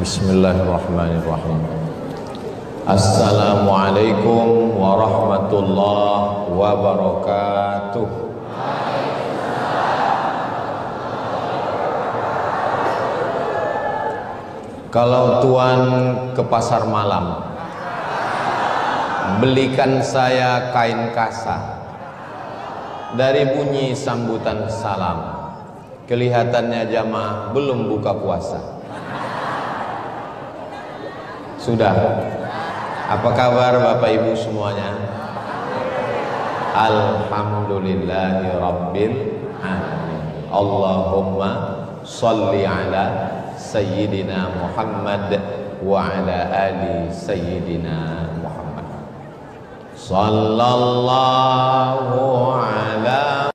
Bismillahirrahmanirrahim. Assalamualaikum warahmatullahi wabarakatuh. Kalau Tuan ke pasar malam, belikan saya kain kasa. Dari bunyi sambutan salam, kelihatannya jamaah belum buka puasa. Sudah. Apa kabar Bapak Ibu semuanya? Alhamdulillahi Rabbil Alamin. Allahumma salli ala Sayyidina Muhammad wa ala ali Sayyidina Muhammad. Sallallahu ala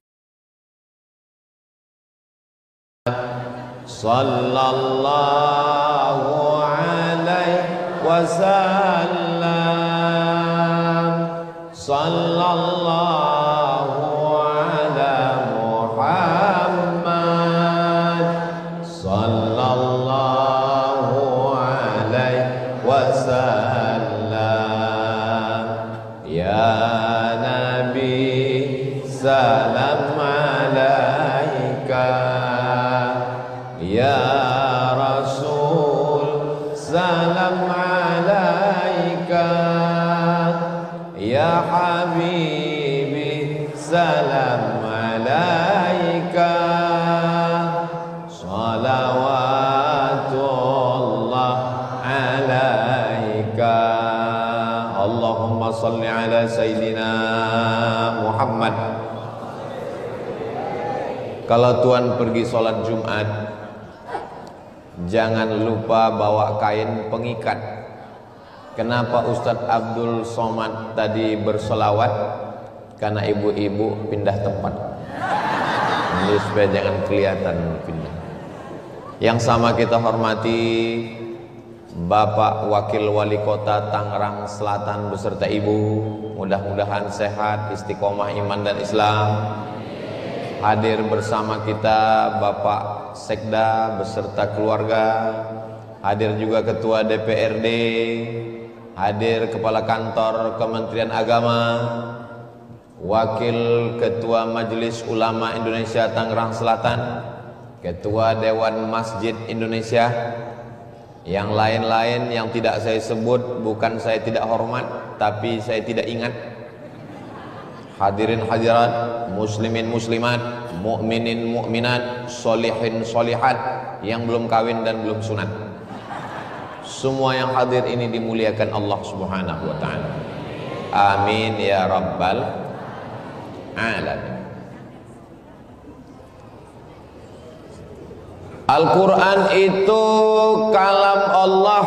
sallallahu wasallam. Sallallahu ala Muhammad. Sallallahu alaihi wasallam. Ya Nabi salam alaika, ya Rasul salam alaika, ya Habibi salam alaika. Salawatullah alaika. Allahumma salli ala Sayyidina Muhammad. Kalau Tuan pergi sholat Jumat, jangan lupa bawa kain pengikat. Kenapa Ustadz Abdul Somad tadi bersolawat? Karena ibu-ibu pindah tempat. Jadi supaya jangan kelihatan pindah. Yang sama kita hormati Bapak Wakil Wali Kota Tangerang Selatan beserta Ibu. Mudah-mudahan sehat, istiqomah iman dan Islam. Hadir bersama kita Bapak Sekda beserta keluarga. Hadir juga Ketua DPRD. Hadir Kepala Kantor Kementerian Agama, Wakil Ketua Majelis Ulama Indonesia Tangerang Selatan, Ketua Dewan Masjid Indonesia, yang lain-lain yang tidak saya sebut. Bukan saya tidak hormat, tapi saya tidak ingat. Hadirin hadirat, muslimin muslimat, mukminin mukminat, solihin solihat, yang belum kawin dan belum sunat. Semua yang hadir ini dimuliakan Allah Subhanahu wa taala. Amin ya rabbal alamin. Al-Quran itu kalam Allah,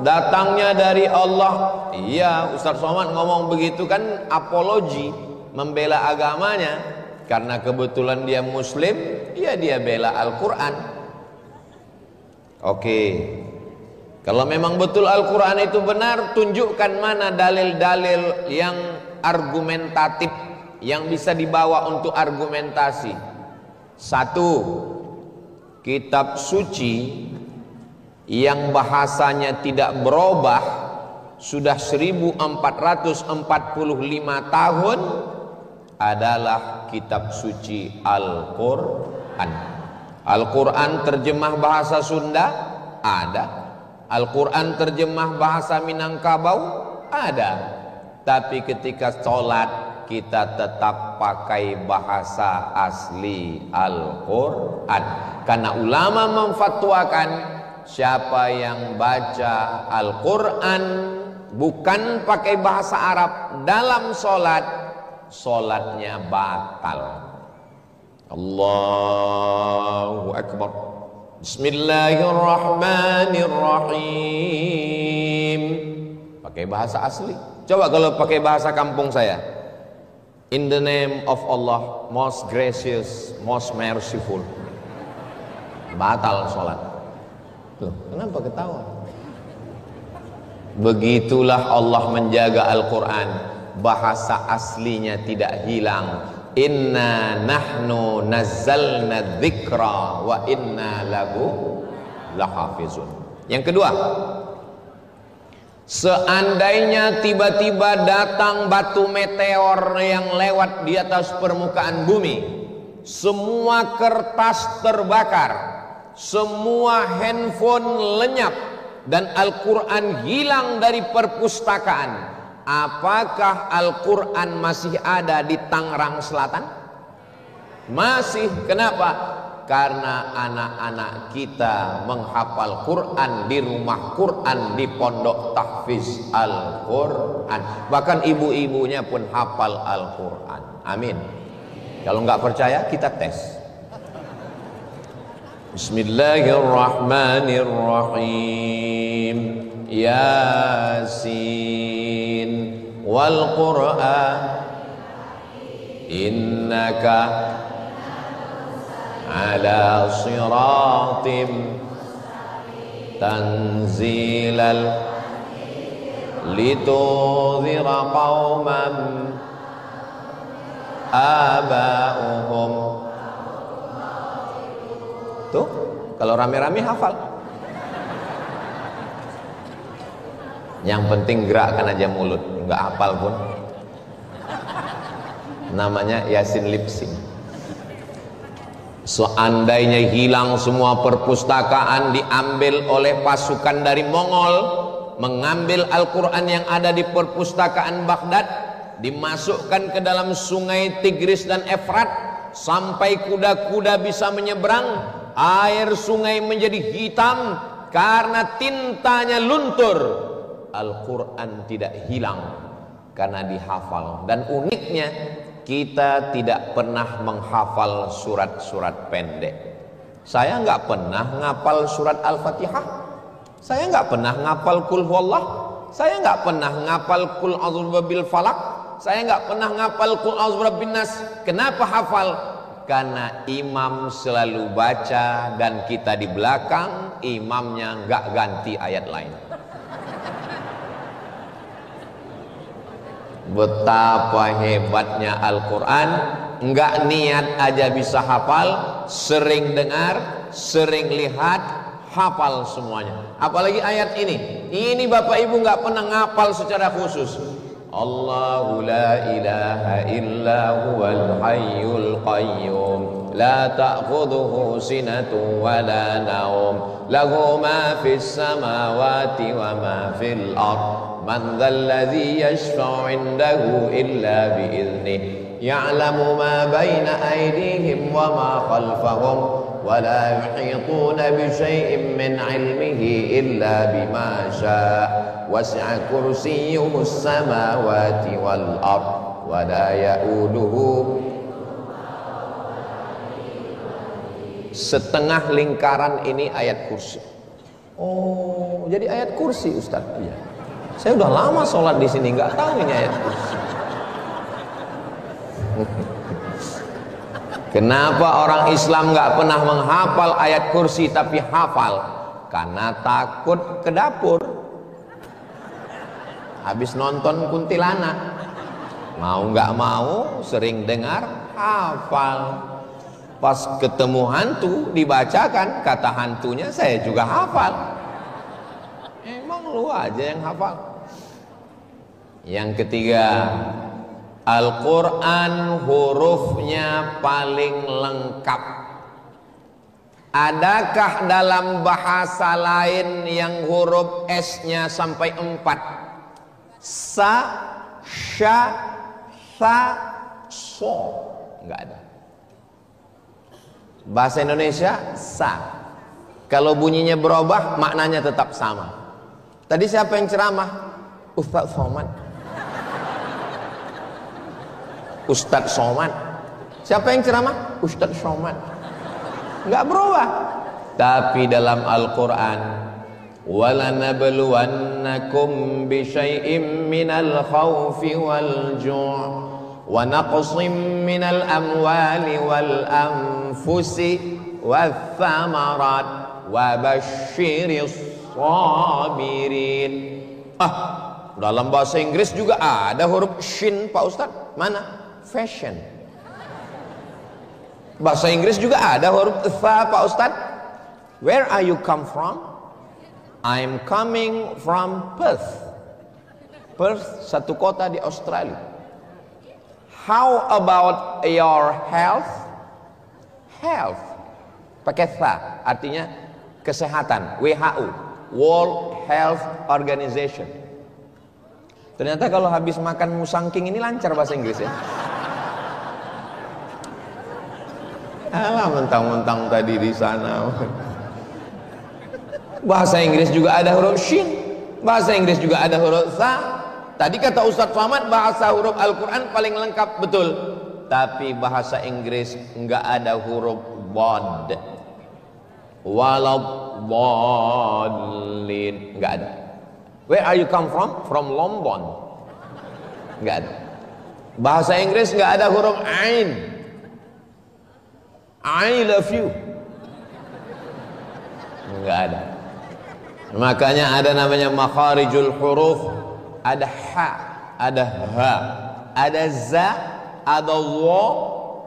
datangnya dari Allah. Iya, Ustaz Somad ngomong begitu kan apologi, membela agamanya. Karena kebetulan dia muslim, ya dia bela Al-Quran. Oke, kalau memang betul Al-Quran itu benar, tunjukkan mana dalil-dalil yang argumentatif, yang bisa dibawa untuk argumentasi. Satu, kitab suci yang bahasanya tidak berubah sudah 1445 tahun adalah kitab suci Al-Quran. Al-Quran terjemah bahasa Sunda ada, Al-Quran terjemah bahasa Minangkabau ada, tapi ketika sholat kita tetap pakai bahasa asli Al-Quran. Karena ulama memfatwakan siapa yang baca Al-Quran bukan pakai bahasa Arab dalam sholat, sholatnya batal. Allahu Akbar. Bismillahirrahmanirrahim. Pakai bahasa asli. Coba kalau pakai bahasa kampung saya. In the name of Allah, most gracious, most merciful. Batal sholat. Loh, kenapa ketawa? Begitulah Allah menjaga Al-Quran. Bahasa aslinya tidak hilang. Inna nahnu nazzalna dzikra wa inna lahu lahafizun. Yang kedua, seandainya tiba-tiba datang batu meteor yang lewat di atas permukaan bumi, semua kertas terbakar, semua handphone lenyap, dan Al-Quran hilang dari perpustakaan, apakah Al-Quran masih ada di Tangerang Selatan? Masih. Kenapa? Karena anak-anak kita menghafal Quran di rumah Quran, di pondok tahfiz Al-Quran. Bahkan ibu-ibunya pun hafal Al-Quran. Amin. Kalau nggak percaya, kita tes. Bismillahirrahmanirrahim. Yasin wal Quran innaka ala siratim tanzilal litudhira qauman aba'uhum. Tuh, kalau rame-rame hafal. Yang penting gerakkan aja mulut, nggak hafal pun. Namanya Yasin lipsing. Seandainya hilang semua perpustakaan, diambil oleh pasukan dari Mongol, mengambil Al-Quran yang ada di perpustakaan Baghdad, dimasukkan ke dalam sungai Tigris dan Efrat, sampai kuda-kuda bisa menyeberang, air sungai menjadi hitam karena tintanya luntur, Al-Quran tidak hilang karena dihafal. Dan uniknya, kita tidak pernah menghafal surat-surat pendek. Saya nggak pernah ngapal surat Al-Fatihah. Saya nggak pernah ngapal Qul Huwallah. Saya nggak pernah ngapal Qul A'udzu Birabbil Falaq. Saya nggak pernah ngapal Qul A'udzu Birabbin Nas. Kenapa hafal? Karena imam selalu baca dan kita di belakang, imamnya nggak ganti ayat lain. Betapa hebatnya Al-Quran. Enggak niat aja bisa hafal, sering dengar, sering lihat, hafal semuanya. Apalagi ayat ini. Ini Bapak Ibu enggak pernah ngapal secara khusus. Allahu la ilaha illa huwal hayyul qayyum la ta'khudhuhu sinatun wa la naum lahu ma fis samawati wa ma fil ardh man dzalladzi yashfa'u 'indahu illa bi'idhnihi ya'lamu ma baina aydihim wa ma khalfahum wa la yuhituna bi syai'in min 'ilmihi illa bima syaa' wasi'a kursiyyuhu as-samawati wal ardh wa la ya'uduhu. Setengah lingkaran ini ayat kursi. Oh, jadi ayat kursi Ustaz. Iya. Saya udah lama sholat di sini nggak tahu ini ayat kursi. Kenapa orang Islam nggak pernah menghafal ayat kursi tapi hafal? Karena takut ke dapur. Habis nonton kuntilanak, mau nggak mau sering dengar, hafal. Pas ketemu hantu dibacakan kata hantunya, saya juga hafal. Emang lu aja yang hafal. Yang ketiga, Al-Quran hurufnya paling lengkap. Adakah dalam bahasa lain yang huruf S-nya sampai 4? Sa, sya, sa, so. Enggak ada. Bahasa Indonesia sa. Kalau bunyinya berubah, maknanya tetap sama. Tadi siapa yang ceramah? Ustaz Somad. Ustaz Somad. Siapa yang ceramah? Ustaz Somad. Enggak berubah. Tapi dalam Al-Quran, وَلَنَبْلُوَنَّكُمْ بِشَيْءٍ مِّنَ الْخَوْفِ وَالْجُوعِ وَنَقْصٍ مِّنَ الْأَمْوَالِ وَالْأَنفُسِ وَالثَّمَرَاتِ وَبَشِّرِ الصَّابِرِينَ. Dalam bahasa Inggris juga ada huruf shin Pak Ustadz. Mana? Fashion. Bahasa Inggris juga ada huruf tha Pak Ustadz. Where are you come from? I'm coming from Perth. Perth, satu kota di Australia. How about your health? Health. Pakai tha, artinya kesehatan. WHO, World Health Organization. Ternyata kalau habis makan musangking ini lancar bahasa Inggris ya. Alah, mentang-mentang tadi di sana. Bahasa Inggris juga ada huruf shin, bahasa Inggris juga ada huruf tha. Tadi kata Ustadz Somad bahasa huruf Al-Quran paling lengkap, betul. Tapi bahasa Inggris enggak ada huruf bod. Waladdallin, enggak ada. Where are you come from? From Lombon. Enggak ada. Bahasa Inggris enggak ada huruf ain. I love you. Enggak ada. Makanya ada namanya makharijul huruf. Ada ha, ada ha, ada za, ada wa,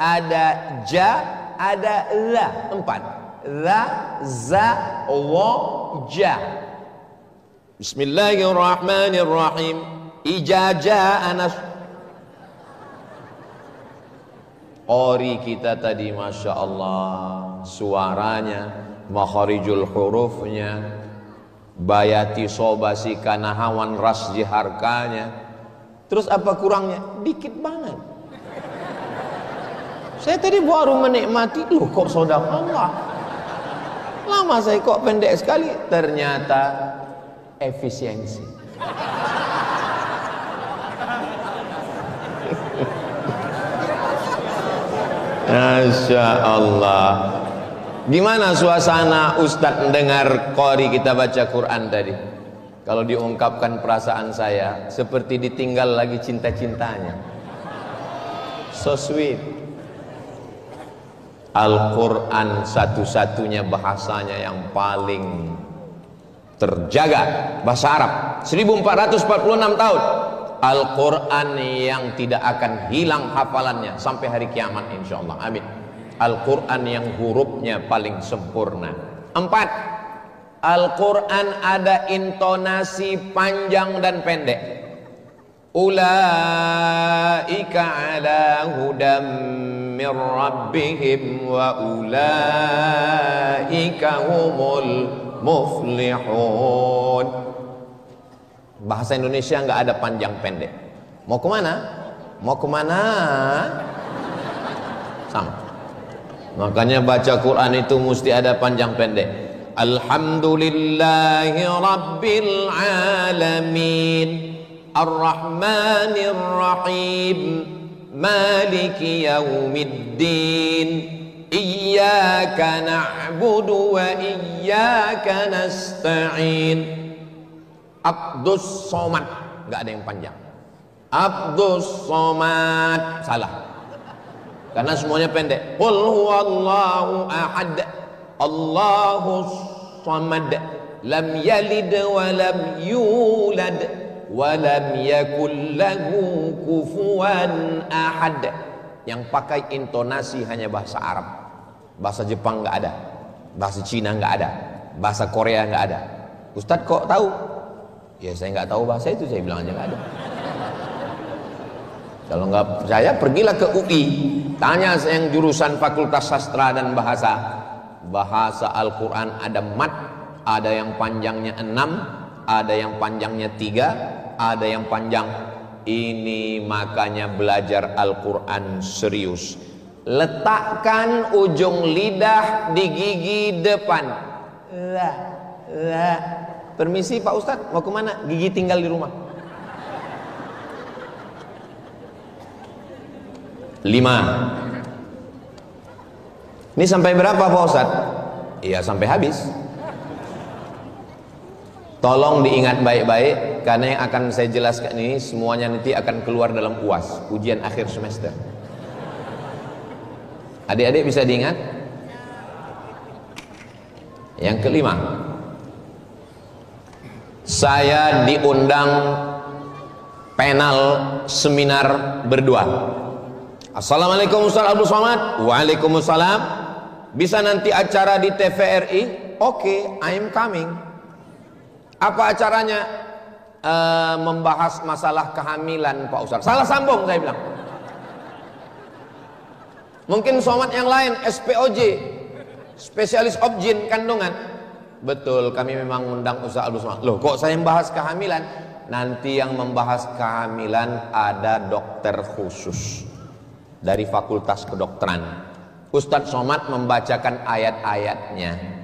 ada ja, ada la. 4. Za, za, wa, ja. Bismillahirrahmanirrahim. Ijaja anas. Qori kita tadi Masya Allah, suaranya, makharijul hurufnya, bayati sobasi kanahawan rasji harkanya. Terus apa kurangnya? Dikit banget. Saya tadi baru menikmati, loh kok sodaqallah. Lama saya kok pendek sekali. Ternyata efisiensi. Masya Allah. Gimana suasana Ustadz mendengar qori kita baca Quran tadi? Kalau diungkapkan perasaan saya, seperti ditinggal lagi cinta-cintanya. So sweet. Al-Quran satu-satunya bahasanya yang paling terjaga, bahasa Arab 1446 tahun. Al-Quran yang tidak akan hilang hafalannya sampai hari kiamat insyaallah. Amin. Al-Quran yang hurufnya paling sempurna. 4. Al-Quran ada intonasi panjang dan pendek. Ulaika ala hudam min rabbihim wa ulaika humul muflihun. Bahasa Indonesia nggak ada panjang pendek. Mau kemana? Mau kemana? Sama. Makanya baca Quran itu mesti ada panjang pendek. Alhamdulillahi Rabbil Alamin, Ar-Rahmanir Rahim, Maliki Yaumiddin, Iyyaka na'budu wa iyyaka nasta'in. Abdus Somad, nggak ada yang panjang. Abdus Somad, salah. Karena semuanya pendek. Qul huwallahu ahad, Allahus samad, lam yalid wa lam yulad wa lam yakul lahu kufuwan ahad. Yang pakai intonasi hanya bahasa Arab. Bahasa Jepang nggak ada, bahasa Cina nggak ada, bahasa Korea nggak ada. Ustadz kok tahu? Ya saya nggak tahu bahasa itu, saya bilang aja nggak ada. Kalau nggak percaya pergilah ke UI, tanya yang jurusan Fakultas Sastra dan Bahasa. Bahasa Al-Quran ada mat, ada yang panjangnya 6, ada yang panjangnya 3, ada yang panjang. Ini makanya belajar Al-Quran serius. Letakkan ujung lidah di gigi depan. Permisi Pak Ustadz, mau kemana? Gigi tinggal di rumah. 5. Ini sampai berapa Pak Ustadz? Iya sampai habis. Tolong diingat baik-baik, karena yang akan saya jelaskan ini semuanya nanti akan keluar dalam UAS, ujian akhir semester. Adik-adik bisa diingat? Yang kelima, saya diundang panel seminar berdua. Assalamualaikum Ustaz Abdul Somad. Waalaikumsalam. Bisa nanti acara di TVRI? Oke, I am coming. Apa acaranya? Membahas masalah kehamilan Pak Ustaz. Salah sambung saya bilang. Mungkin somat yang lain SPOJ, spesialis objin kandungan. Betul, kami memang undang Ustaz Abdul Somad. Loh, kok saya membahas kehamilan? Nanti yang membahas kehamilan ada dokter khusus dari Fakultas Kedokteran. Ustadz Somad membacakan ayat-ayatnya.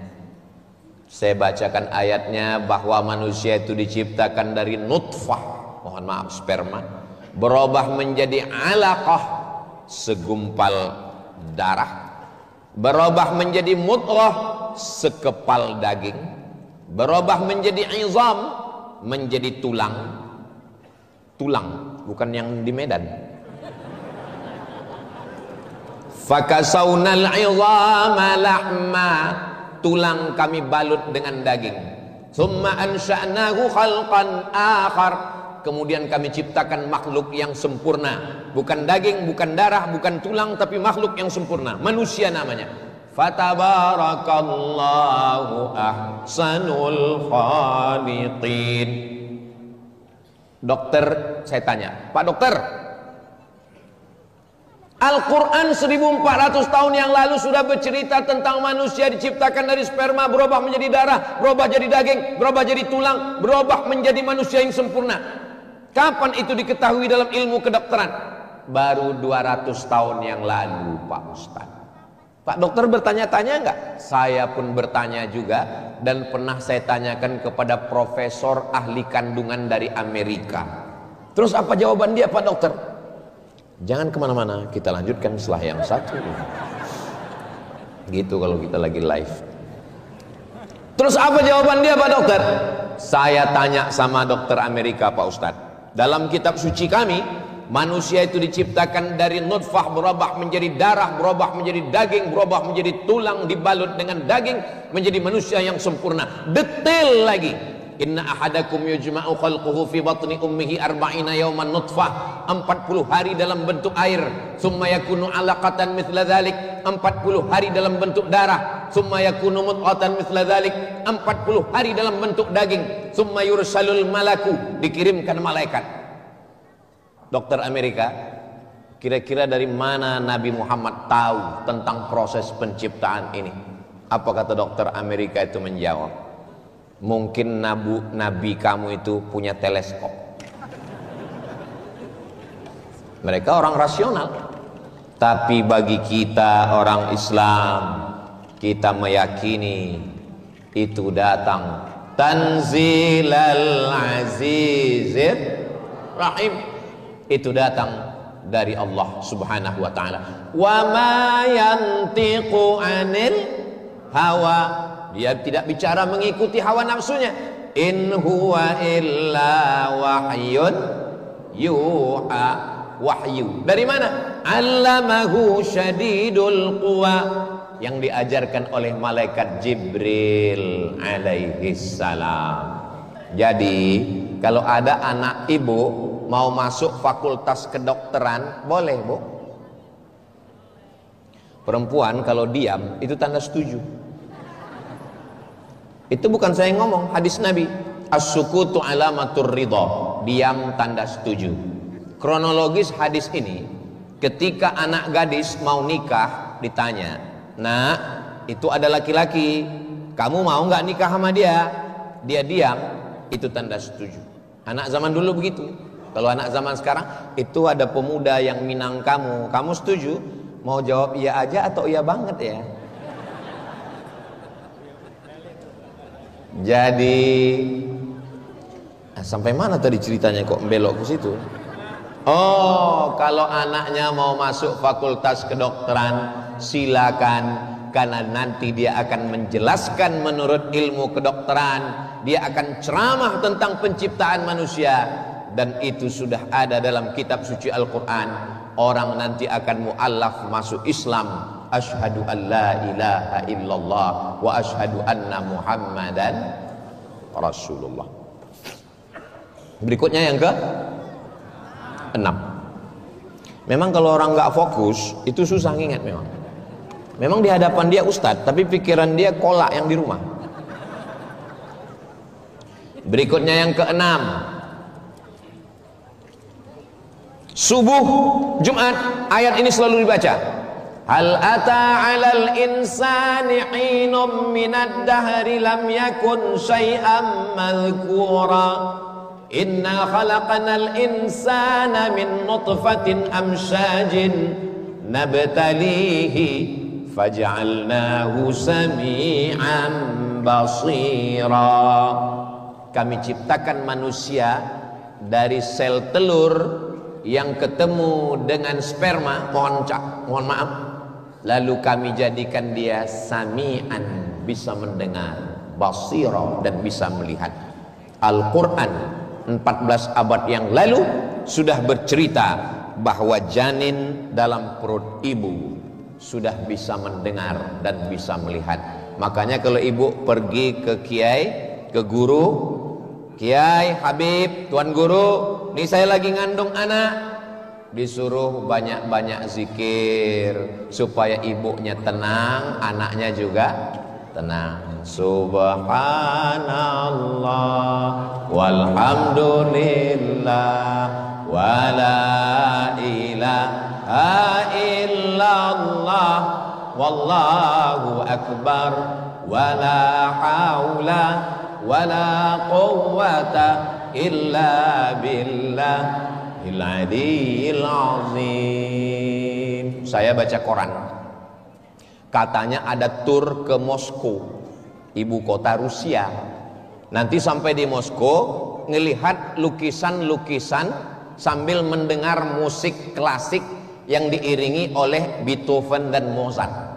Saya bacakan ayatnya bahwa manusia itu diciptakan dari nutfah, mohon maaf sperma, berubah menjadi alaqah, segumpal darah, berubah menjadi mudghah, sekepal daging, berubah menjadi izam, menjadi tulang. Tulang, bukan yang di Medan. Fakasawnal izama lahma, tulang kami balut dengan daging. Tsumma ansha'nahu khalqan akhar, kemudian kami ciptakan makhluk yang sempurna, bukan daging, bukan darah, bukan tulang, tapi makhluk yang sempurna, manusia namanya. Fatabarakallahu ahsanul khaliqin. Dokter, saya tanya, Pak Dokter, Al-Quran 1400 tahun yang lalu sudah bercerita tentang manusia diciptakan dari sperma, berubah menjadi darah, berubah jadi daging, berubah jadi tulang, berubah menjadi manusia yang sempurna. Kapan itu diketahui dalam ilmu kedokteran? Baru 200 tahun yang lalu, Pak Ustaz. Pak Dokter bertanya-tanya enggak? Saya pun bertanya juga, dan pernah saya tanyakan kepada profesor ahli kandungan dari Amerika. Terus apa jawaban dia, Pak Dokter? Jangan kemana-mana, kita lanjutkan setelah yang satu. Gitu kalau kita lagi live. Terus apa jawaban dia, Pak Dokter? Saya tanya sama dokter Amerika, Pak Ustadz. Dalam kitab suci kami, manusia itu diciptakan dari nutfah, berubah menjadi darah, berubah menjadi daging, berubah menjadi tulang, dibalut dengan daging, menjadi manusia yang sempurna. Detail lagi. Inna ahadakum yujma'u khalquhu fi batni ummihi arba'ina yawman nutfah, 40 hari dalam bentuk air, summa yakunu alaqatan mithla dhalik, 40 hari dalam bentuk darah, summa yakunu mudghatan mithla dhalik, 40 hari dalam bentuk daging, summa yursalul malaku, dikirimkan malaikat. Dokter Amerika, kira-kira dari mana Nabi Muhammad tahu tentang proses penciptaan ini? Apa kata dokter Amerika itu menjawab? Mungkin nabi kamu itu punya teleskop. Mereka orang rasional. Tapi bagi kita orang Islam, kita meyakini itu datang Tanzilal Azizir Rahim, itu datang dari Allah Subhanahu wa taala. Wa ma yantiqu 'anil hawa, dia tidak bicara mengikuti hawa nafsunya. In huwa illa wahyun yuha, wahyu. Dari mana? Allamahu syadidul quwa, yang diajarkan oleh malaikat Jibril alaihi salam. Jadi kalau ada anak ibu mau masuk fakultas kedokteran, boleh, Bu. Perempuan kalau diam itu tanda setuju. Itu bukan saya yang ngomong, hadis Nabi. As-sukutu alamatur ridha, diam tanda setuju. Kronologis hadis ini, ketika anak gadis mau nikah ditanya, "Nak, itu ada laki-laki, kamu mau nggak nikah sama dia?" Dia diam, itu tanda setuju. Anak zaman dulu begitu. Kalau anak zaman sekarang, itu ada pemuda yang minang kamu, kamu setuju? Mau jawab iya aja atau iya banget ya? Jadi sampai mana tadi ceritanya kok belok ke situ? Oh, kalau anaknya mau masuk fakultas kedokteran, silakan, karena nanti dia akan menjelaskan menurut ilmu kedokteran, dia akan ceramah tentang penciptaan manusia, dan itu sudah ada dalam kitab suci Al-Quran. Orang nanti akan mu'allaf masuk Islam. Asyhadu an la ilaha illallah wa asyhadu anna Muhammadan Rasulullah. Berikutnya yang ke 6. Memang kalau orang nggak fokus itu susah nginget memang. Memang di hadapan dia ustadz, tapi pikiran dia kolak yang di rumah. Berikutnya yang keenam, subuh Jumat, ayat ini selalu dibaca. Hal ata 'alal insani hinum minad dahri lam yakun syai'an madhkura. Inna khalaqnal insana min nutfatin amsyajin nabtalihi faj'alnahu sami'an basira. Kami ciptakan manusia dari sel telur yang ketemu dengan sperma, mohon maaf, lalu kami jadikan dia sami'an, bisa mendengar, basira, dan bisa melihat. Al-Quran 14 abad yang lalu sudah bercerita bahwa janin dalam perut ibu sudah bisa mendengar dan bisa melihat. Makanya kalau ibu pergi ke kiai, ke guru, kiai, habib, tuan guru, ini saya lagi ngandung anak, disuruh banyak-banyak zikir supaya ibunya tenang, anaknya juga tenang. Subhanallah walhamdulillah wala ilaha illallah wallahu akbar wala haula wala quwwata illa billahil aliyyil azim. Saya baca koran, katanya ada tur ke Moskow, ibu kota Rusia. Nanti sampai di Moskow ngelihat lukisan-lukisan sambil mendengar musik klasik yang diiringi oleh Beethoven dan Mozart.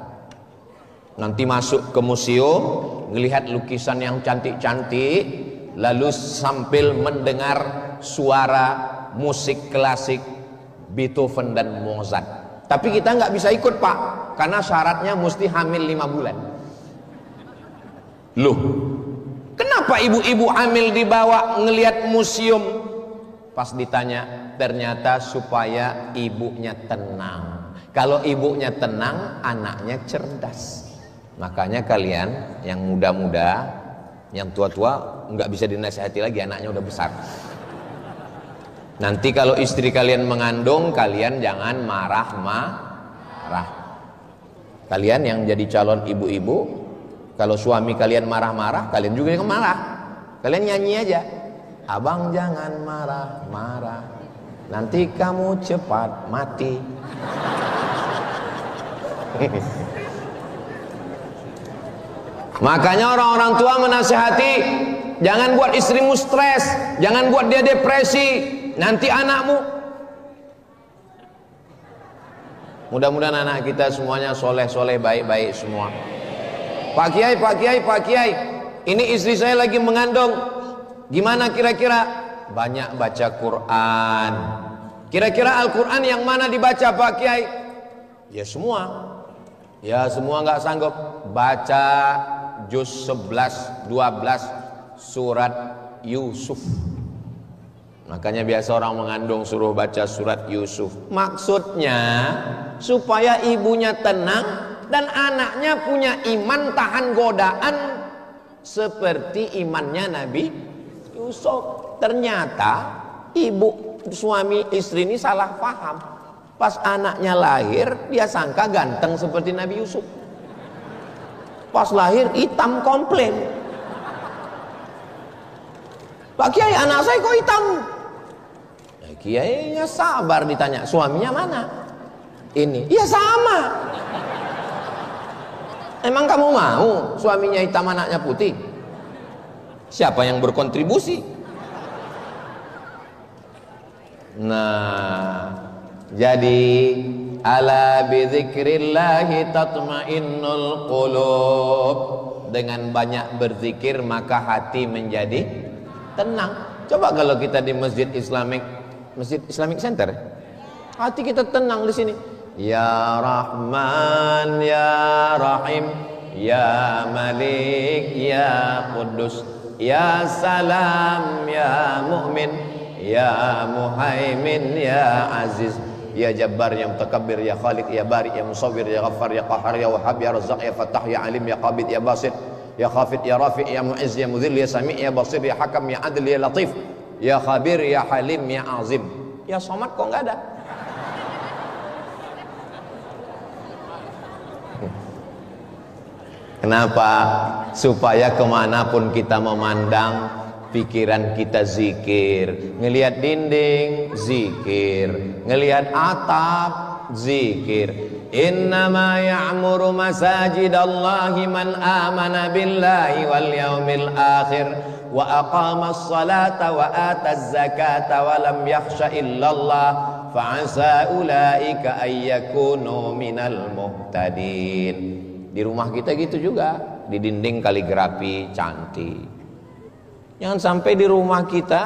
Nanti masuk ke museum, ngelihat lukisan yang cantik-cantik, lalu sambil mendengar suara musik klasik Beethoven dan Mozart. Tapi kita nggak bisa ikut, Pak, karena syaratnya mesti hamil 5 bulan. Loh, kenapa ibu-ibu hamil dibawa ngelihat museum? Pas ditanya, ternyata supaya ibunya tenang. Kalau ibunya tenang, anaknya cerdas. Makanya kalian yang muda-muda, yang tua-tua nggak bisa dinasihati lagi, anaknya udah besar. Nanti kalau istri kalian mengandung, kalian jangan marah-marah. Kalian yang jadi calon ibu-ibu, kalau suami kalian marah-marah, kalian juga jangan marah. Kalian nyanyi aja, abang jangan marah-marah, nanti kamu cepat mati. Makanya orang-orang tua menasihati, jangan buat istrimu stres, jangan buat dia depresi, nanti anakmu. Mudah-mudahan anak kita semuanya soleh-soleh, baik-baik semua. Pak Kiai, Pak Kiai, Pak Kiai, ini istri saya lagi mengandung, gimana kira-kira? Banyak baca Quran. Kira-kira Al-Quran yang mana dibaca, Pak Kiai? Ya semua. Ya semua nggak sanggup. Baca juz 11, 12 surat Yusuf. Makanya biasa orang mengandung suruh baca surat Yusuf. Maksudnya supaya ibunya tenang dan anaknya punya iman tahan godaan seperti imannya Nabi Yusuf. Ternyata ibu suami istri ini salah paham. Pas anaknya lahir, dia sangka ganteng seperti Nabi Yusuf. Pas lahir hitam komplain. Pak Kiai, anak saya kok hitam? Ya, Kiainya sabar, ditanya suaminya mana? Ini. Ya sama. Emang kamu mau suaminya hitam anaknya putih? Siapa yang berkontribusi? Nah, jadi ala bidzikrillahi tatmainnul qulub. Dengan banyak berzikir maka hati menjadi tenang. Coba kalau kita di Masjid Islamic Center, hati kita tenang di sini. Ya Rahman, Ya Rahim, Ya Malik, Ya Quddus, Ya Salam, Ya Mu'min, Ya Muhaimin, Ya Aziz, Ya Jabbar, Ya Mutakabbir, Ya Khaliq, Ya Bari, Ya Musawwir, Ya Ghaffar, Ya Qahhar, Ya Wahhab, Ya Razzaq, Ya Fattah, Ya Alim, Ya Qabid, Ya Basit, ya khafid ya rafi' ya mu'izz ya mudhill ya sami' ya basir ya hakam ya adil ya latif ya khabir ya halim ya azim. Ya Somad kok nggak ada? Kenapa? Supaya kemanapun kita memandang, pikiran kita zikir. Ngelihat dinding, zikir. Ngelihat atap, zikir. Innama ya'muru masajidallahi man amana billahi wal yaumil akhir wa aqamas salata wa ataz zakata wa lam yakhsha illallah fa'asa ulaika ayyakunu minal muhtadin. Di rumah kita gitu juga, di dinding kaligrafi cantik. Jangan sampai di rumah kita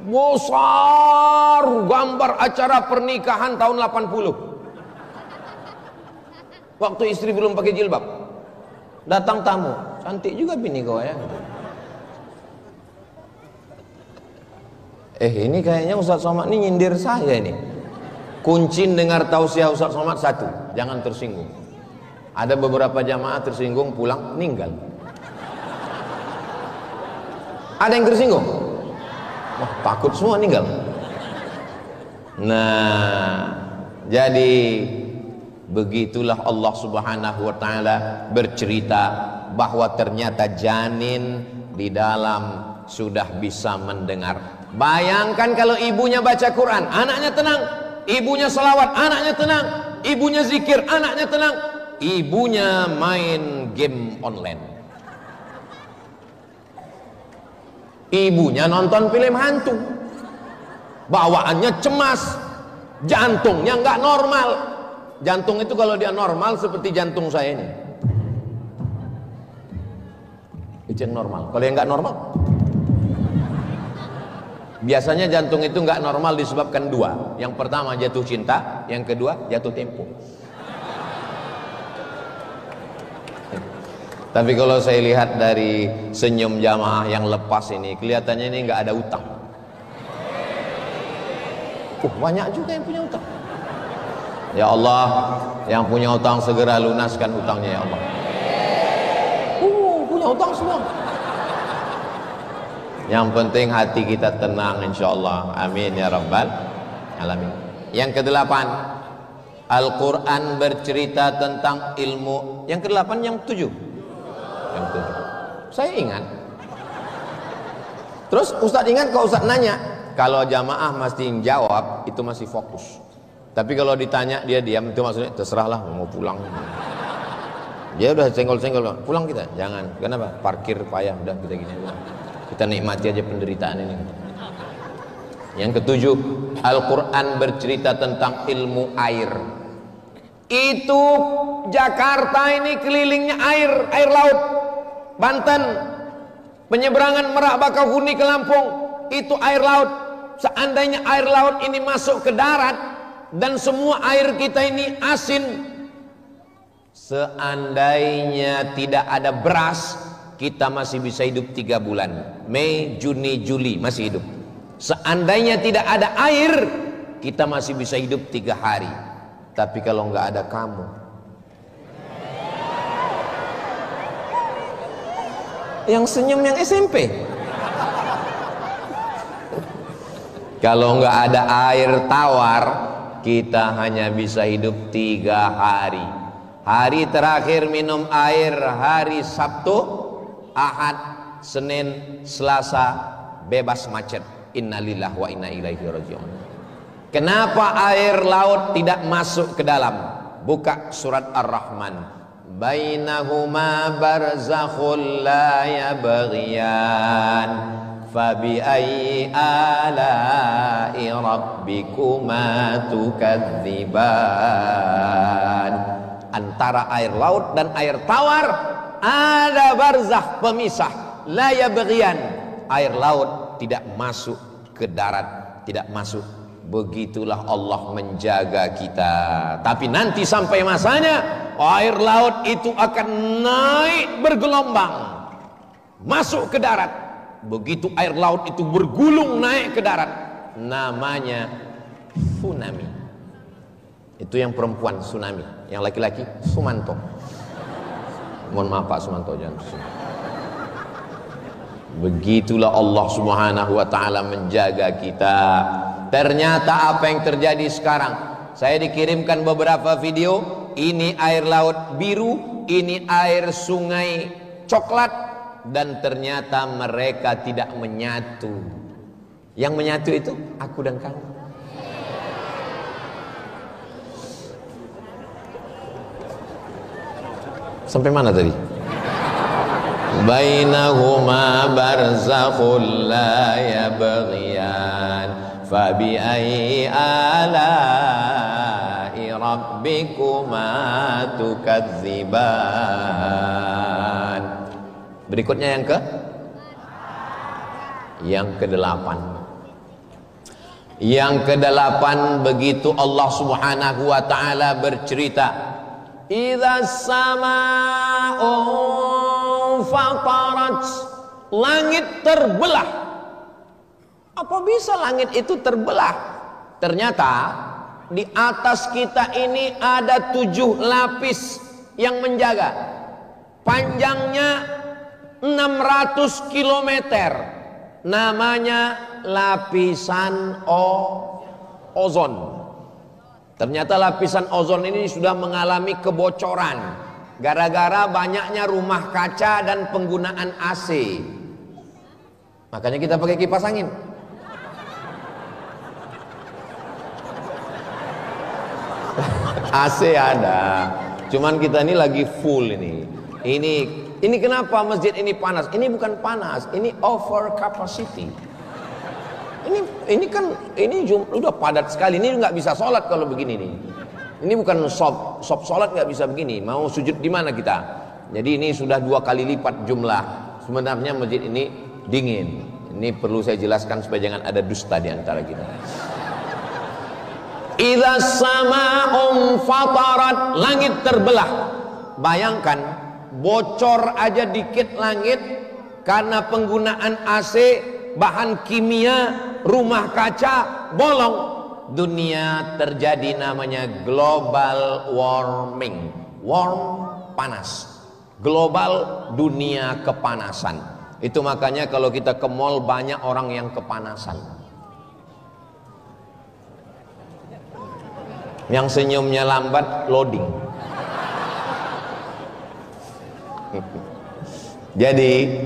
besar gambar acara pernikahan tahun 80. Waktu istri belum pakai jilbab. Datang tamu, cantik juga bini kau ya. Ini kayaknya Ustaz Somad ini nyindir saya ini. Kuncin dengar tausiah Ustaz Somad satu, jangan tersinggung. Ada beberapa jamaah tersinggung pulang meninggal. Ada yang tersinggung? Wah, takut semua meninggal. Nah, jadi begitulah Allah Subhanahu wa taala bercerita bahwa ternyata janin di dalam sudah bisa mendengar. Bayangkan kalau ibunya baca Quran, anaknya tenang. Ibunya selawat, anaknya tenang. Ibunya zikir, anaknya tenang. Ibunya main game online, ibunya nonton film hantu, bawaannya cemas, jantungnya nggak normal. Jantung itu kalau dia normal seperti jantung saya ini, itu yang normal. Kalau yang nggak normal, biasanya jantung itu nggak normal disebabkan dua. Yang pertama jatuh cinta, yang kedua jatuh tempo. Tapi kalau saya lihat dari senyum jamaah yang lepas ini, kelihatannya ini nggak ada utang. Banyak juga yang punya utang. Ya Allah, yang punya utang segera lunaskan utangnya ya Allah. Punya utang semua. Yang penting hati kita tenang insya Allah. Amin ya rabbal alamin. Yang kedelapan, Al-Quran bercerita tentang ilmu. Yang kedelapan, yang ketujuh. Yang ketujuh. Saya ingat. Terus Ustadz ingat kalau Ustadz nanya, kalau jamaah mesti jawab itu masih fokus. Tapi kalau ditanya dia diam, itu maksudnya terserahlah mau pulang. Dia udah senggol-senggol, pulang kita. Jangan. Kenapa? Parkir payah, udah kita gini. Kita nikmati aja penderitaan ini. Yang ketujuh, Al-Quran bercerita tentang ilmu air. Itu Jakarta ini kelilingnya air laut. Banten, penyeberangan Merak Bakauheni ke Lampung, itu air laut. Seandainya air laut ini masuk ke darat dan semua air kita ini asin, seandainya tidak ada beras, kita masih bisa hidup 3 bulan. Mei, Juni, Juli masih hidup. Seandainya tidak ada air, kita masih bisa hidup 3 hari. Tapi kalau nggak ada kamu, yang senyum yang SMP. Kalau nggak ada air tawar, kita hanya bisa hidup 3 hari. Hari terakhir minum air hari Sabtu, Ahad, Senin, Selasa, bebas macet. Innalillahi wa inna ilaihi raji'un. Kenapa air laut tidak masuk ke dalam? Buka surat Ar-Rahman. Bainahuma barzakhul la yabghiyan fabi ayyi ala'i rabbikuma tukadziban. Antara air laut dan air tawar ada barzakh pemisah, la yabghiyan. Air laut tidak masuk ke darat, tidak masuk. Begitulah Allah menjaga kita. Tapi nanti sampai masanya air laut itu akan naik bergelombang masuk ke darat. Begitu air laut itu bergulung naik ke darat, namanya tsunami. Itu yang perempuan tsunami, yang laki-laki Sumanto. Mohon maaf Pak Sumanto, jangan tersinggung. Begitulah Allah Subhanahu wa taala menjaga kita. Ternyata apa yang terjadi sekarang, saya dikirimkan beberapa video, ini air laut biru, ini air sungai coklat, dan ternyata mereka tidak menyatu. Yang menyatu itu aku dan kamu. Sampai mana tadi? Bainahuma barzakhul la yabghiyan fabi'ayyi ala'i rabbikuma tukadziban. Berikutnya yang ke-8. Yang ke-8 begitu Allah Subhanahu wa taala bercerita, idza sama'u fatarat, langit terbelah. Apa bisa langit itu terbelah? Ternyata di atas kita ini ada 7 lapis yang menjaga. Panjangnya 600 km. Namanya lapisan ozon. Ternyata lapisan ozon ini sudah mengalami kebocoran gara-gara banyaknya rumah kaca dan penggunaan AC. Makanya kita pakai kipas angin. AC ada, cuman kita ini lagi full ini. Ini kenapa masjid ini panas? Ini bukan panas, ini over capacity. Ini kan udah padat sekali. Ini nggak bisa sholat kalau begini nih. Ini bukan shop sholat, nggak bisa begini. Mau sujud di mana kita? Jadi ini sudah 2 kali lipat jumlah. Sebenarnya masjid ini dingin. Ini perlu saya jelaskan supaya jangan ada dusta di antara kita. Idza sama'un fatarat, langit terbelah. Bayangkan, bocor aja dikit langit karena penggunaan AC, bahan kimia, rumah kaca bolong. Dunia terjadi namanya global warming. Warm, panas. Global, dunia kepanasan. Itu makanya kalau kita ke mall banyak orang yang kepanasan. Yang senyumnya lambat loading. Jadi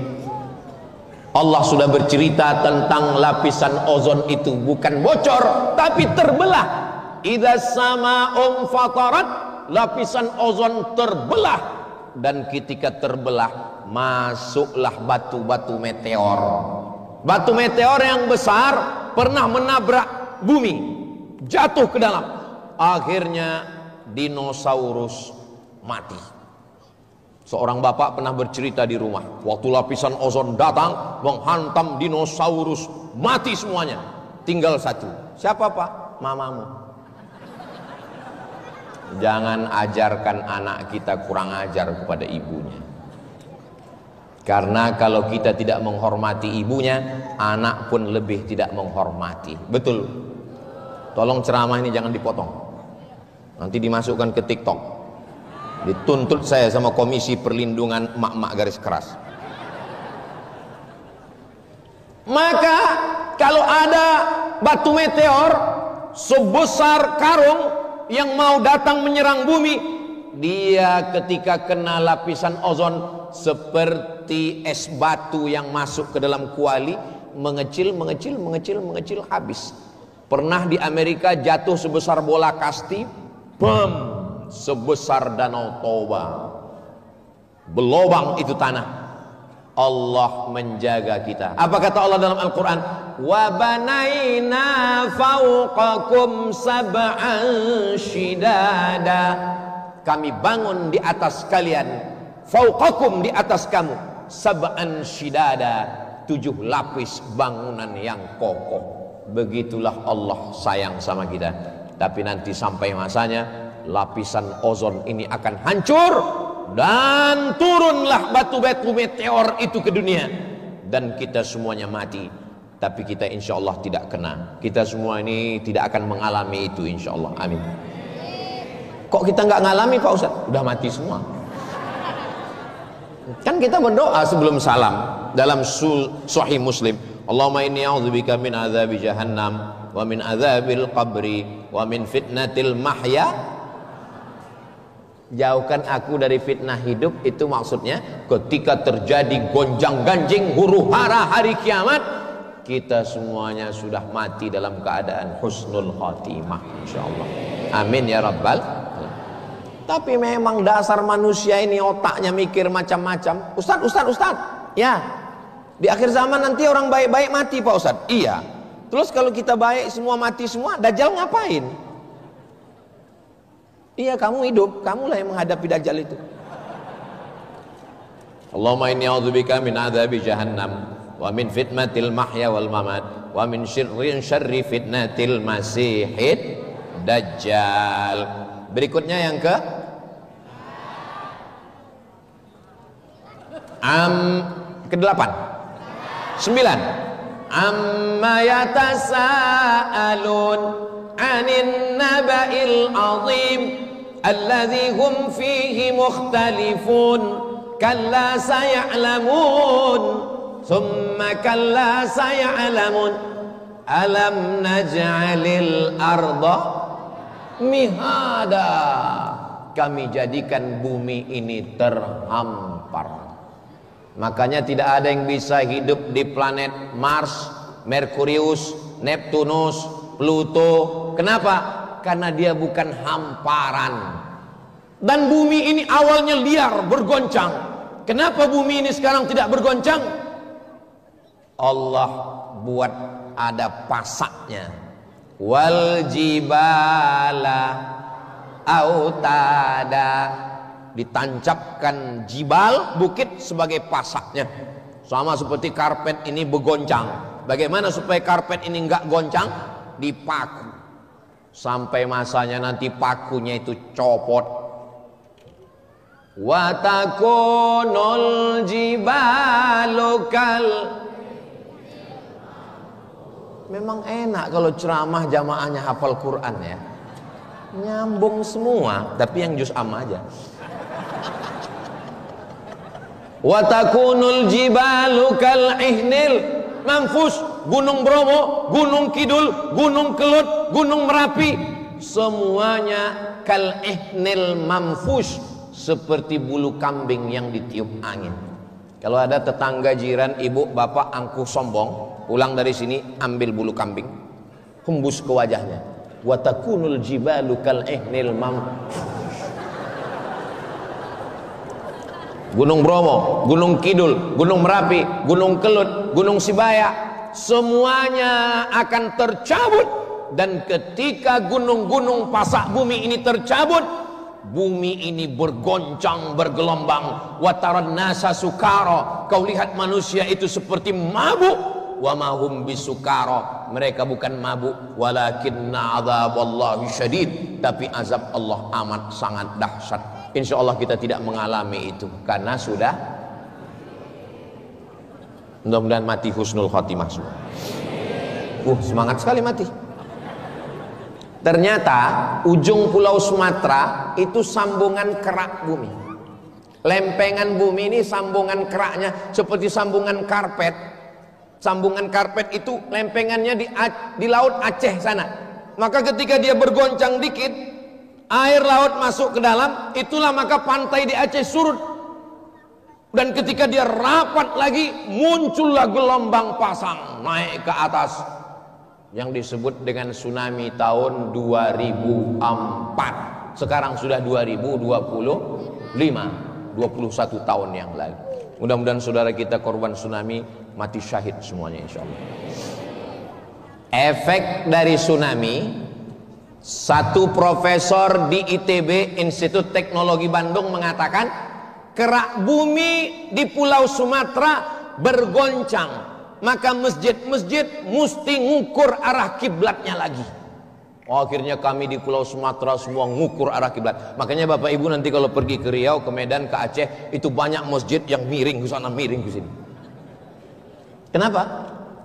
Allah sudah bercerita tentang lapisan ozon itu bukan bocor tapi terbelah. Idza sama'un fatarat, lapisan ozon terbelah, dan ketika terbelah masuklah batu-batu meteor. Batu meteor yang besar pernah menabrak bumi, jatuh ke dalam. Akhirnya dinosaurus mati. Seorang bapak pernah bercerita di rumah, waktu lapisan ozon datang menghantam dinosaurus, mati semuanya, tinggal satu. Siapa Pak? Mamamu. Jangan ajarkan anak kita kurang ajar kepada ibunya. Karena kalau kita tidak menghormati ibunya, anak pun lebih tidak menghormati. Betul. Tolong ceramah ini jangan dipotong. Nanti dimasukkan ke TikTok. Dituntut saya sama Komisi Perlindungan Emak-emak Garis Keras. Maka kalau ada batu meteor sebesar karung yang mau datang menyerang bumi, dia ketika kena lapisan ozon seperti es batu yang masuk ke dalam kuali, mengecil habis. Pernah di Amerika jatuh sebesar bola kasti, bam, sebesar danau Toba, belobang itu tanah. Allah menjaga kita. Apa kata Allah dalam Al-Quran? Wa banaina fawqakum sab'an shidada. Kami bangun di atas kalian, fawqakum, di atas kamu, sab'an shidada, 7 lapis bangunan yang kokoh. Begitulah Allah sayang sama kita. Tapi nanti sampai masanya lapisan ozon ini akan hancur dan turunlah batu-batu meteor itu ke dunia dan kita semuanya mati. Tapi kita insya Allah tidak kena. Kita semua ini tidak akan mengalami itu insya Allah. Amin. Kok kita nggak ngalami Pak Ustaz? Udah mati semua. Kan kita berdoa sebelum salam dalam Sahih Muslim, Allahumma inni a'udzubika min adzabi jahannam wa min adzabil qabri wa min fitnatil mahya. Jauhkan aku dari fitnah hidup, itu maksudnya ketika terjadi gonjang-ganjing huru-hara hari kiamat, kita semuanya sudah mati dalam keadaan husnul khatimah insyaallah. Amin ya rabbal. Tapi memang dasar manusia ini otaknya mikir macam-macam. Ustaz, ya, di akhir zaman nanti orang baik-baik mati Pak Ustaz. Iya. Terus kalau kita baik semua mati semua, Dajjal ngapain? Iya, kamu hidup, kamulah yang menghadapi Dajjal itu. Allahumma inni a'udzubika min adzabi jahannam wa min fitnatil mahya wal mamat wa min syarri fitnatil masihid dajjal. Berikutnya yang ke-8 9 amma yatasaalun 'anin naba'il 'azim alladzi hum fihi mukhtalifun kalla saya'lamun thumma kalla saya'lamun alam naj'alil arda mihada, kami jadikan bumi ini terhampar. Makanya tidak ada yang bisa hidup di planet Mars, Merkurius, Neptunus, Pluto. Kenapa? Karena dia bukan hamparan. Dan bumi ini awalnya liar, bergoncang. Kenapa bumi ini sekarang tidak bergoncang? Allah buat ada pasaknya. Wal jibala autada, ditancapkan jibal, bukit sebagai pasaknya. Sama seperti karpet ini bergoncang. Bagaimana supaya karpet ini enggak goncang? Dipaku. Sampai masanya nanti pakunya itu copot. Wa takunul jibalu kal. Memang enak kalau ceramah jamaahnya hafal Quran ya, nyambung semua, tapi yang juz amma aja. Wa takunul jibalu kal ihnil manfus, Gunung Bromo, Gunung Kidul, Gunung Kelut, Gunung Merapi, semuanya kal ihnil manfus, seperti bulu kambing yang ditiup angin. Kalau ada tetangga jiran, ibu bapak angkuh sombong, pulang dari sini ambil bulu kambing, hembus ke wajahnya. Wa takunul jibalu kal ihnil manfush. Gunung Bromo, Gunung Kidul, Gunung Merapi, Gunung Kelut, Gunung Sibaya, semuanya akan tercabut. Dan ketika gunung-gunung pasak bumi ini tercabut, bumi ini bergoncang, bergelombang. Wataran nasa sukara, kau lihat manusia itu seperti mabuk. Wa mahum bisukara, mereka bukan mabuk, walakinna adzaballahi syadid, tapi azab Allah amat sangat dahsyat. Insya Allah kita tidak mengalami itu karena sudah, mudah-mudahan mati husnul khotimah semua. Semangat sekali mati. Ternyata ujung pulau Sumatera itu sambungan kerak bumi. Lempengan bumi ini sambungan keraknya seperti sambungan karpet. Sambungan karpet itu lempengannya di laut Aceh sana. Maka ketika dia bergoncang dikit, air laut masuk ke dalam, itulah maka pantai di Aceh surut. Dan ketika dia rapat lagi, muncullah gelombang pasang naik ke atas, yang disebut dengan tsunami tahun 2004. Sekarang sudah 2025, 21 tahun yang lalu. Mudah-mudahan saudara kita korban tsunami mati syahid semuanya insyaallah. Efek dari tsunami, satu profesor di ITB, Institut Teknologi Bandung, mengatakan kerak bumi di Pulau Sumatera bergoncang, maka masjid-masjid mesti ngukur arah kiblatnya lagi. Akhirnya kami di Pulau Sumatera semua ngukur arah kiblat. Makanya Bapak Ibu nanti kalau pergi ke Riau, ke Medan, ke Aceh, itu banyak masjid yang miring ke sana, miring ke sini. Kenapa?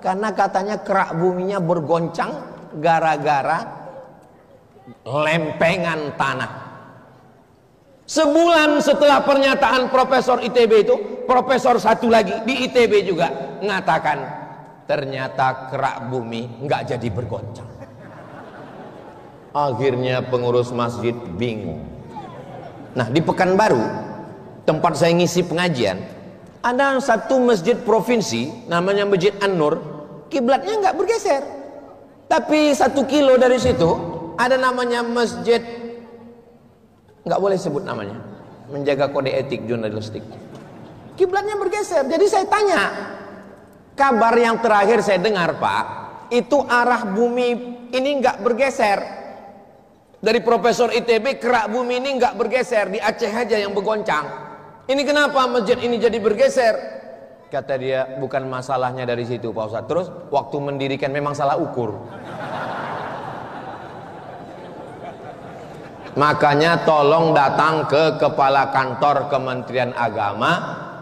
Karena katanya kerak buminya bergoncang gara-gara lempengan tanah. Sebulan setelah pernyataan Profesor ITB itu, Profesor satu lagi di ITB juga mengatakan ternyata kerak bumi nggak jadi bergoncang. Akhirnya pengurus masjid bingung. Nah, di Pekanbaru tempat saya ngisi pengajian, ada satu masjid provinsi namanya Masjid An-Nur, kiblatnya nggak bergeser. Tapi 1 kilo dari situ ada namanya masjid, nggak boleh sebut namanya, menjaga kode etik jurnalistik, kiblatnya bergeser. Jadi saya tanya, kabar yang terakhir saya dengar Pak, itu arah bumi ini nggak bergeser. Dari Profesor ITB, kerak bumi ini nggak bergeser, di Aceh aja yang bergoncang. Ini kenapa masjid ini jadi bergeser? Kata dia, bukan masalahnya dari situ Pak Ustadz. Terus waktu mendirikan memang salah ukur. Makanya tolong datang ke kepala kantor Kementerian Agama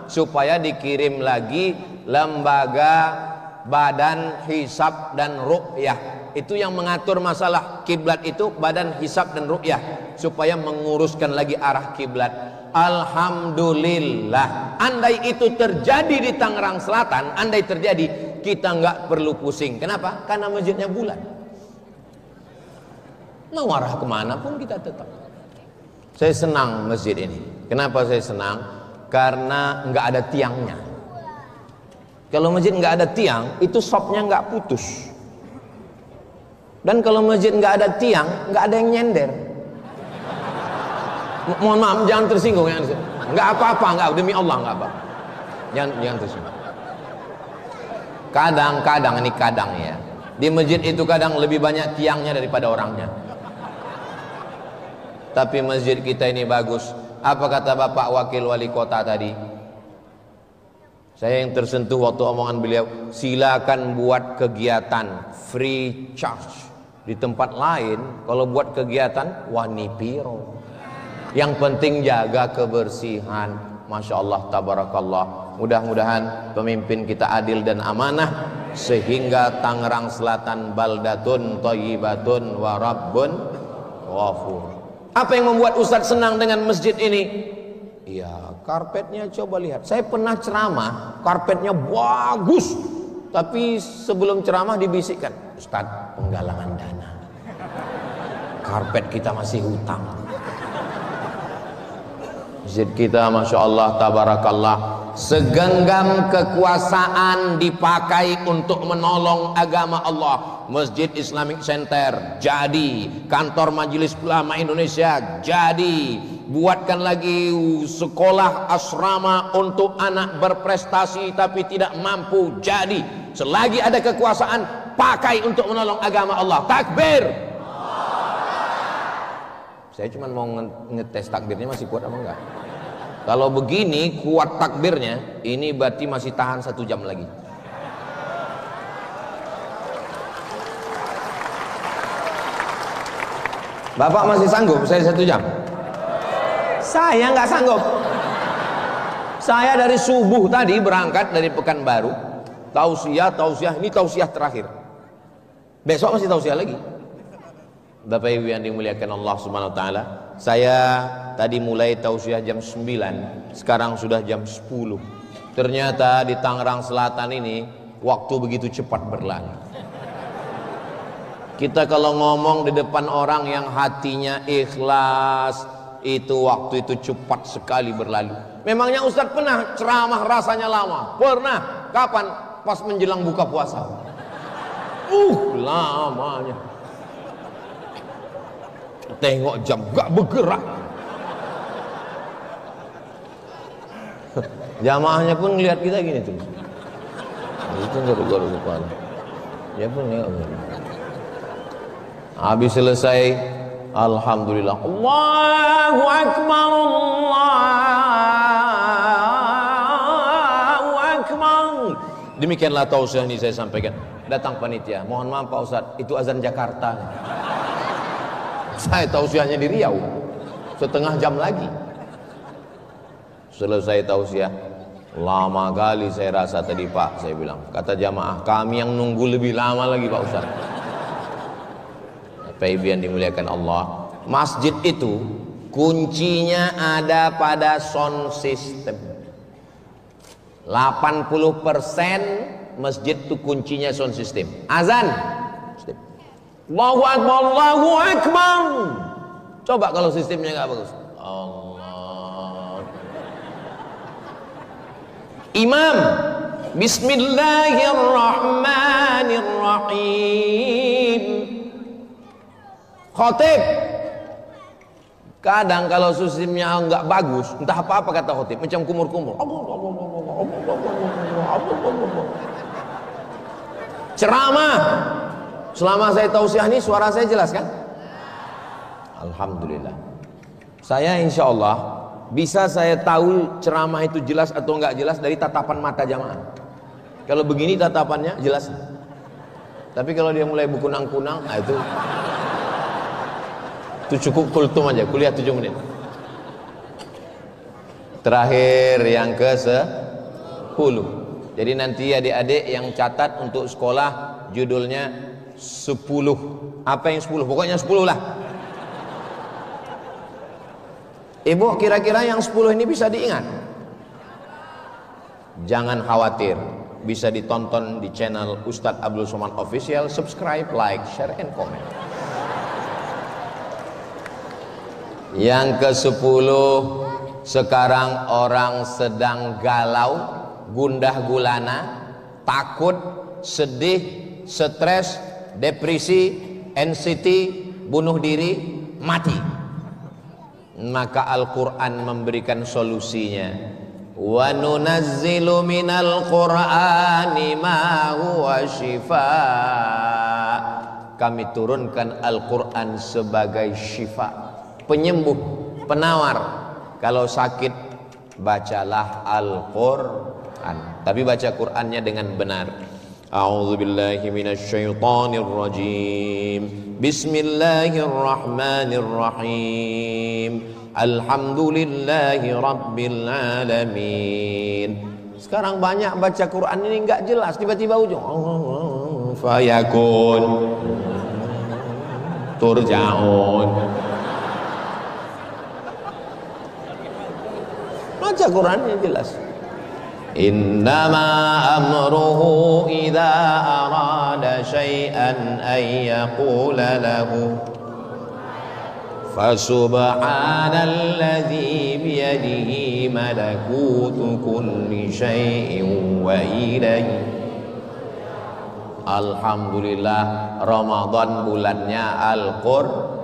supaya dikirim lagi lembaga Badan Hisab dan Ruqyah. Itu yang mengatur masalah kiblat itu, Badan Hisab dan Ruqyah, supaya menguruskan lagi arah kiblat. Alhamdulillah, andai itu terjadi di Tangerang Selatan, andai terjadi, kita nggak perlu pusing. Kenapa? Karena masjidnya bulat. Mau arah kemana pun kita tetap. Saya senang masjid ini. Kenapa saya senang? Karena nggak ada tiangnya. Kalau masjid nggak ada tiang, itu sopnya nggak putus. Dan kalau masjid nggak ada tiang, nggak ada yang nyender. Mohon maaf, jangan tersinggung ya. Nggak apa-apa, nggak, demi Allah nggak apa. Jangan tersinggung. Kadang-kadang, ini kadang ya, di masjid itu kadang lebih banyak tiangnya daripada orangnya. Tapi masjid kita ini bagus. Apa kata Bapak Wakil Wali Kota tadi? Saya yang tersentuh waktu omongan beliau, silakan buat kegiatan free charge. Di tempat lain kalau buat kegiatan wani piro. Yang penting jaga kebersihan. Masya Allah, tabarakallah. Mudah-mudahan pemimpin kita adil dan amanah, sehingga Tangerang Selatan baldatun thayyibatun wa rabbun ghafur. Apa yang membuat Ustadz senang dengan masjid ini? Ya, karpetnya coba lihat. Saya pernah ceramah, karpetnya bagus. Tapi sebelum ceramah dibisikkan, Ustadz, penggalangan dana. Karpet kita masih hutang. Masjid kita Masya Allah, tabarakallah, segenggam kekuasaan dipakai untuk menolong agama Allah. Masjid Islamic Center jadi, kantor Majelis Ulama Indonesia jadi, buatkan lagi sekolah asrama untuk anak berprestasi tapi tidak mampu jadi. Selagi ada kekuasaan, pakai untuk menolong agama Allah. Takbir. Saya cuma mau ngetes takbirnya masih kuat apa enggak. Kalau begini kuat takbirnya, ini berarti masih tahan 1 jam lagi. Bapak masih sanggup saya 1 jam? Saya nggak sanggup. Saya dari subuh tadi berangkat dari Pekanbaru, tausiah, ini tausiah terakhir. Besok masih tausiah lagi. Bapak Ibu yang dimuliakan Allah Subhanahu wa taala, saya tadi mulai tausiah jam 9, sekarang sudah jam 10. Ternyata di Tangerang Selatan ini waktu begitu cepat berlalu. Kita kalau ngomong di depan orang yang hatinya ikhlas, itu waktu itu cepat sekali berlalu. Memangnya Ustadz pernah ceramah rasanya lama? Pernah. Kapan? Pas menjelang buka puasa. Lamanya. Tengok jam gak bergerak. Jamaahnya pun ngelihat kita gini terus. Itu garuk-garuk kepala. Dia pun nengok. Habis selesai, alhamdulillah, Allahu Akbar, Allahu Akbar. Demikianlah tausiah ini saya sampaikan. Datang panitia, mohon maaf Pak Ustadz, itu azan Jakarta. Saya tausiahnya di Riau, setengah jam lagi. Selesai tausiah, lama kali saya rasa tadi Pak, saya bilang. Kata jamaah, kami yang nunggu lebih lama lagi Pak Ustadz. Bapak Ibu yang dimuliakan Allah, masjid itu Kuncinya ada pada sound system. 80% masjid itu kuncinya sound system. Azan, Allahu Akbar, Allahu Akbar. Coba kalau sistemnya nggak bagus. Allah. Imam, Bismillahirrahmanirrahim. Khotib, kadang kalau sistemnya nggak bagus, entah apa kata khotib, macam kumur-kumur. Ceramah, selama saya tausiah ini suara saya jelas kan? Alhamdulillah. Saya insya Allah bisa saya tahu ceramah itu jelas atau nggak jelas dari tatapan mata jamaah. Kalau begini tatapannya jelas. Tapi kalau dia mulai berkunang-kunang, nah itu cukup kultum aja, kuliah 7 menit. Terakhir yang ke-10. Jadi nanti adik-adik yang catat untuk sekolah judulnya 10. Apa yang 10? Pokoknya 10 lah. Ibu, kira-kira yang 10 ini bisa diingat? Jangan khawatir, bisa ditonton di channel Ustadz Abdul Somad Official. Subscribe, like, share, and comment. Yang ke-10, sekarang orang sedang galau, gundah gulana, takut, sedih, stres, depresi, anxiety, bunuh diri, mati. Maka Al-Quran memberikan solusinya. Wa nunazzilu minal Qur'ani ma huwa shifaa. Kami turunkan Al-Quran sebagai syifa, penyembuh, penawar. Kalau sakit, bacalah Al-Quran. Tapi baca Qurannya dengan benar. A'udzu billahi minasyaitonir rajim. Bismillahirrahmanirrahim. Alhamdulillahi rabbil alamin. Sekarang banyak baca Quran ini enggak jelas, tiba-tiba ujung fayakun turja'un. Baca Qurannya jelas. Innama amruhu idza arada syai'an ay yaqula lahu fasubhanalladzi biyadihi malakutu kulli syai'in wa ilayhi. Alhamdulillah, Ramadan bulannya Al-Qur'an.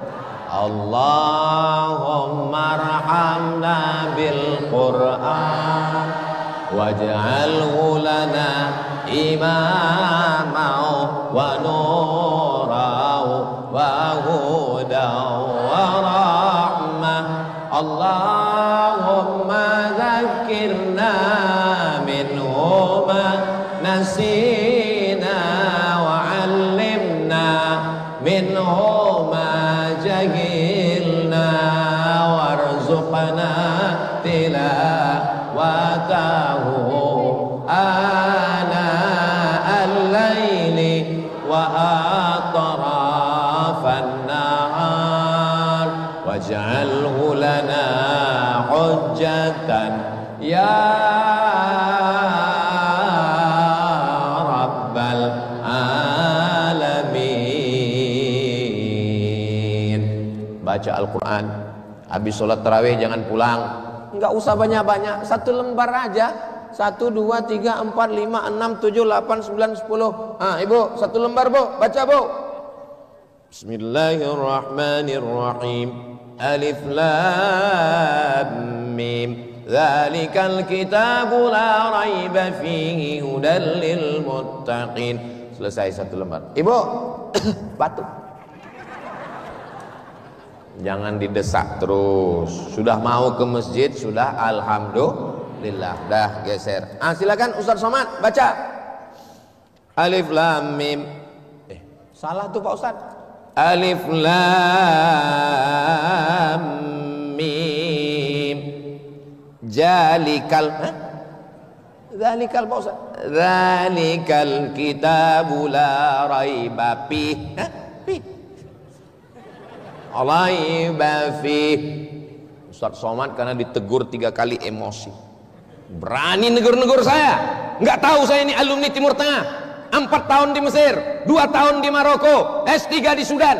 Allahumma arhamna bil Qur'an waj'alhu lana imamau wa nurau wa hudaw wa rahmah. Allahumma dhakkirna minhu ma nasina wa 'allimna minhu ma jahilna warzuqna tilawatahu ana al-laili wa atrafan nahar waj'alhu lana hujjatan ya rabbal alamin. Baca Al-Quran, habis sholat tarawih jangan pulang, enggak usah banyak-banyak, 1 lembar aja. 1, 2, 3, 4, 5, 6, 7, 8, 9, 10. Ah, ibu, 1 lembar bu, baca bu. Bismillahirrahmanirrahim. Alif lam mim. Dzalikal kitabu la raiba fihi hudal lil muttaqin. Selesai 1 lembar. Ibu, batuk. Jangan didesak terus. Sudah mau ke masjid, sudah alhamdulillah. Dah geser. Ah, silakan Ustaz Somad baca. Alif lam mim. Salah tuh Pak Ustaz. Alif lam mim. Jalikal. Zalikal Pak Ustaz. Zalikal kitabu la raiba fih. Raiba fih Ustadz Somad karena ditegur 3 kali emosi. Berani negur-negur saya. Nggak tahu saya ini alumni Timur Tengah. 4 tahun di Mesir, 2 tahun di Maroko, S3 di Sudan.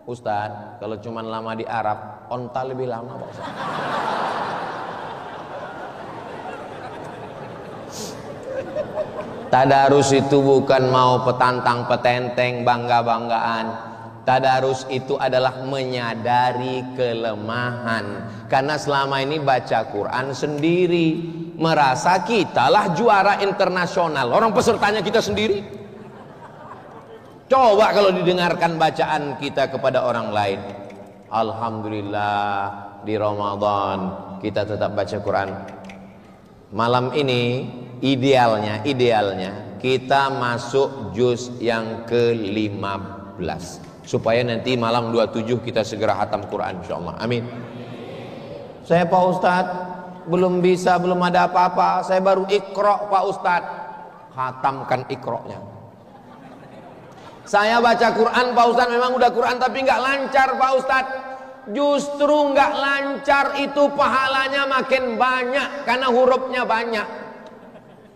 Ustadz, kalau cuma lama di Arab, onta lebih lama Pak Ustadz. Tadarus itu bukan mau petantang petenteng bangga-banggaan. Tadarus itu adalah menyadari kelemahan. Karena selama ini baca Quran sendiri, merasa kitalah juara internasional. Orang pesertanya kita sendiri. Coba kalau didengarkan bacaan kita kepada orang lain. Alhamdulillah di Ramadan kita tetap baca Quran. Malam ini idealnya kita masuk juz yang ke-15 supaya nanti malam 27 kita segera khatam Quran insyaallah. Amin. Saya Pak Ustadz belum ada apa-apa. Saya baru Iqra Pak Ustadz. Khatamkan Iqra-nya. Saya baca Quran Pak Ustadz memang udah Quran tapi nggak lancar Pak Ustadz. Justru nggak lancar itu pahalanya makin banyak karena hurufnya banyak.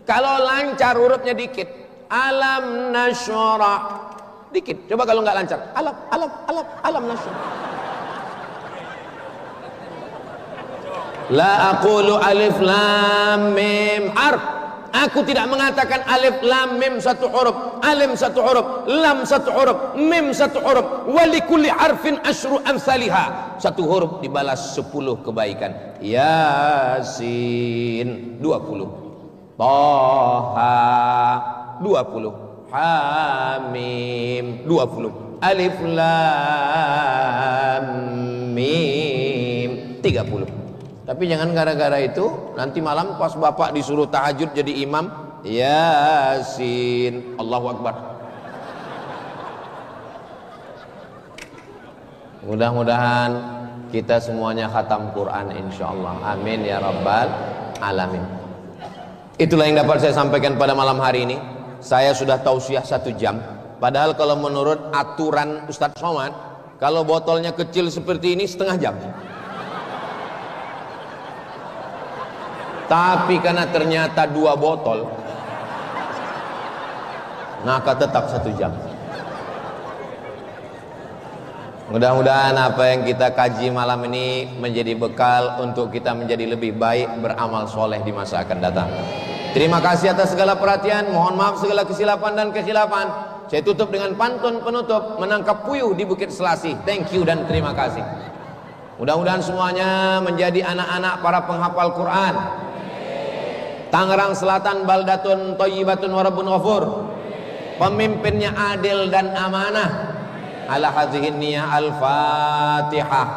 Kalau lancar hurufnya dikit. Alam nasyrah dikit. Coba kalau nggak lancar. Alam nasyrah. La aqulu alif lam mim harf. Aku tidak mengatakan alif lam mim 1 huruf, alim 1 huruf, lam 1 huruf, mim 1 huruf. Wa likulli harfin asyru amsalha. 1 huruf dibalas 10 kebaikan. Yasin 20. Toha 20. Hamim 20. Alif lam mim 30. Tapi jangan gara-gara itu nanti malam pas bapak disuruh tahajud jadi imam, Yasin, Allahu Akbar. Mudah-mudahan kita semuanya khatam Quran insyaallah. Amin ya rabbal alamin. Itulah yang dapat saya sampaikan pada malam hari ini. Saya sudah tausiah 1 jam. Padahal kalau menurut aturan Ustadz Somad, kalau botolnya kecil seperti ini setengah jam. Tapi karena ternyata 2 botol, maka tetap 1 jam. Mudah-mudahan apa yang kita kaji malam ini menjadi bekal untuk kita menjadi lebih baik beramal soleh di masa akan datang. Terima kasih atas segala perhatian. Mohon maaf segala kesilapan dan kekhilafan. Saya tutup dengan pantun penutup, menangkap puyuh di Bukit Selasih. Thank you dan terima kasih. Mudah-mudahan semuanya menjadi anak-anak para penghafal Quran. Tangerang Selatan baldatun thayyibatun wa rabbun ghafur. Pemimpinnya adil dan amanah. Ala hadhihi niyah al-Fatihah.